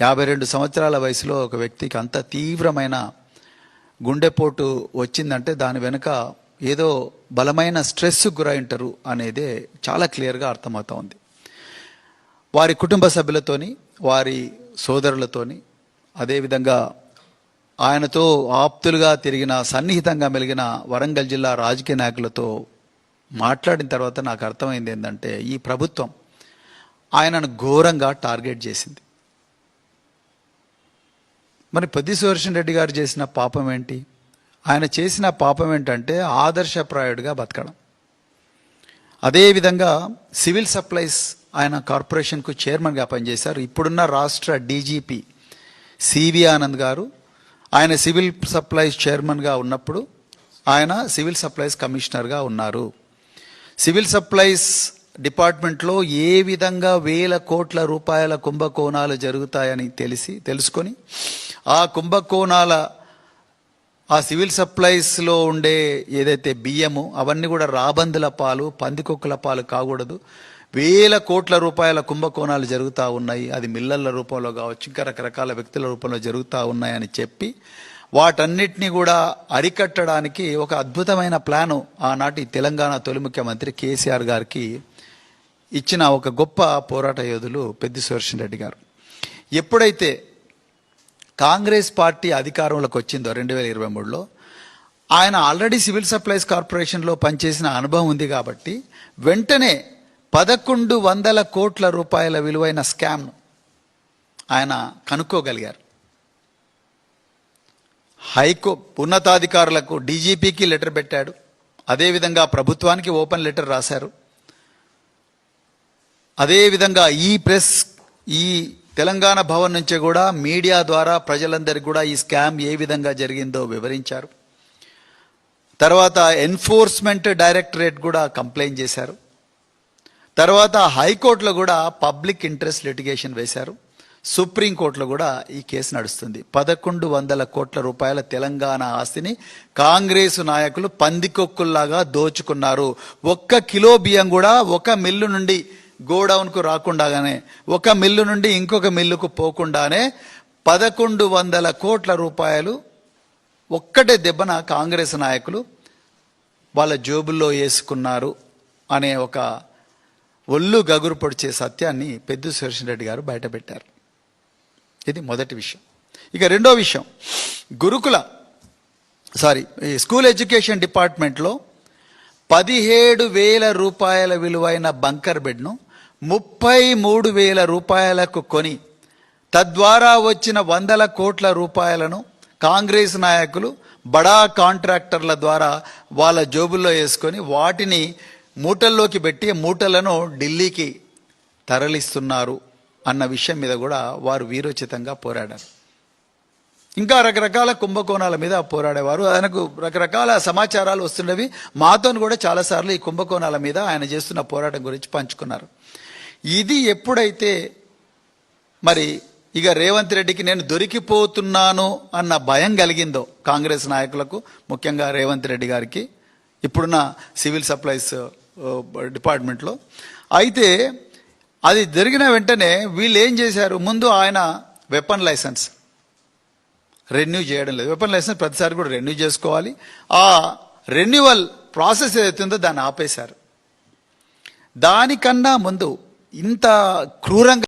52 సంవత్సరాల వయసులో ఒక వ్యక్తికి అంత తీవ్రమైన గుండెపోటు వచ్చిందంటే దాని వెనుక ఏదో బలమైన స్ట్రెస్ గురైంటారు అనేదే చాలా క్లియర్గా అర్థమవుతా ఉంది. వారి కుటుంబ సభ్యులతోని, వారి సోదరులతోని, అదేవిధంగా ఆయనతో ఆప్తులుగా తిరిగిన, సన్నిహితంగా మెలిగిన వరంగల్ జిల్లా రాజకీయ నాయకులతో మాట్లాడిన తర్వాత నాకు అర్థమైంది ఏంటంటే, ఈ ప్రభుత్వం ఆయనను ఘోరంగా టార్గెట్ చేసింది. మరి పెద్ది సుదర్శన్ రెడ్డి గారు చేసిన పాపం ఏంటి? ఆయన చేసిన పాపం ఏంటంటే ఆదర్శప్రాయుడిగా బతకడం. అదేవిధంగా సివిల్ సప్లైస్ ఆయన కార్పొరేషన్కు చైర్మన్గా పనిచేశారు. ఇప్పుడున్న రాష్ట్ర డీజీపీ సివి ఆనంద్ గారు ఆయన సివిల్ సప్లైస్ చైర్మన్గా ఉన్నప్పుడు ఆయన సివిల్ సప్లైస్ కమిషనర్గా ఉన్నారు. సివిల్ సప్లైస్ డిపార్ట్మెంట్లో ఏ విధంగా వేల కోట్ల రూపాయల కుంభకోణాలు జరుగుతాయని తెలుసుకొని ఆ కుంభకోణాల, ఆ సివిల్ సప్లైస్లో ఉండే ఏదైతే బియ్యము అవన్నీ కూడా రాబందుల పాలు, పందికొక్కుల పాలు కాకూడదు, వేల కోట్ల రూపాయల కుంభకోణాలు జరుగుతూ ఉన్నాయి, అది మిల్లర్ల రూపంలో కావచ్చు, ఇంకా రకరకాల వ్యక్తుల రూపంలో జరుగుతూ ఉన్నాయని చెప్పి వాటన్నిటినీ కూడా అరికట్టడానికి ఒక అద్భుతమైన ప్లాను ఆనాటి తెలంగాణ తొలి ముఖ్యమంత్రి కేసీఆర్ గారికి ఇచ్చిన ఒక గొప్ప పోరాట యోధులు పెద్ది సుదర్శన్ రెడ్డి గారు. ఎప్పుడైతే కాంగ్రెస్ పార్టీ అధికారంలోకి వచ్చిందో 2023లో, ఆయన ఆల్రెడీ సివిల్ సప్లైస్ కార్పొరేషన్లో పనిచేసిన అనుభవం ఉంది కాబట్టి వెంటనే 1100 కోట్ల రూపాయల విలువైన స్కామ్ను ఆయన కనుక్కోగలిగారు. ఉన్నతాధికారులకు, డీజీపీకి లెటర్ పెట్టాడు, అదేవిధంగా ప్రభుత్వానికి ఓపెన్ లెటర్ రాశారు. అదేవిధంగా ఈ తెలంగాణ భవన్ నుంచి కూడా మీడియా ద్వారా ప్రజలందరికీ కూడా ఈ స్కామ్ ఏ విధంగా జరిగిందో వివరించారు. తర్వాత ఎన్ఫోర్స్మెంట్ డైరెక్టరేట్ కూడా కంప్లైంట్ చేశారు. తర్వాత హైకోర్టులో కూడా పబ్లిక్ ఇంట్రెస్ట్ లిటిగేషన్ వేశారు. సుప్రీంకోర్టులో కూడా ఈ కేసు నడుస్తుంది. 1100 కోట్ల రూపాయల తెలంగాణ ఆస్తిని కాంగ్రెసు నాయకులు పందికొక్కుల్లాగా దోచుకున్నారు. 1 కిలో బియ్యం కూడా ఒక మిల్లు నుండి గోడౌన్కు రాకుండానే, ఒక మిల్లు నుండి ఇంకొక మిల్లుకు పోకుండానే 1100 కోట్ల రూపాయలు ఒక్కటే దెబ్బన కాంగ్రెస్ నాయకులు వాళ్ళ జోబుల్లో వేసుకున్నారు అనే ఒక ఒళ్ళు గగురు పొడిచే సత్యాన్ని పెద్ది సుదర్శన్ రెడ్డి గారు బయటపెట్టారు. ఇది మొదటి విషయం. ఇక రెండో విషయం, స్కూల్ ఎడ్యుకేషన్ డిపార్ట్మెంట్లో 17,000 రూపాయల విలువైన బంకర్ బెడ్ను 33,000 రూపాయలకు కొని తద్వారా వచ్చిన 100 కోట్ల రూపాయలను కాంగ్రెస్ నాయకులు బడా కాంట్రాక్టర్ల ద్వారా వాళ్ళ జోబుల్లో వేసుకొని వాటిని మూటల్లోకి పెట్టి మూటలను ఢిల్లీకి తరలిస్తున్నారు అన్న విషయం మీద కూడా వారు వీరోచితంగా పోరాడారు. ఇంకా రకరకాల కుంభకోణాల మీద పోరాడేవారు. ఆయనకు రకరకాల సమాచారాలు వస్తున్నవి. మాతో కూడా చాలాసార్లు ఈ కుంభకోణాల మీద ఆయన చేస్తున్న పోరాటం గురించి పంచుకున్నారు. ఇది ఎప్పుడైతే మరి ఇక రేవంత్ రెడ్డికి నేను దొరికిపోతున్నాను అన్న భయం కలిగిందో కాంగ్రెస్ నాయకులకు, ముఖ్యంగా రేవంత్ రెడ్డి గారికి ఇప్పుడున్న సివిల్ సప్లైస్ డిపార్ట్మెంట్లో, అయితే అది జరిగిన వెంటనే వీళ్ళు ఏం చేశారు, ముందు ఆయన వెపన్ లైసెన్స్ రెన్యూ చేయడం లేదు. వెపన్ లైసెన్స్ ప్రతిసారి కూడా రెన్యూ చేసుకోవాలి. ఆ రెన్యువల్ ప్రాసెస్ ఏదైతుందో దాన్ని ఆపేశారు. దానికన్నా ముందు ఇంత క్రూరంగా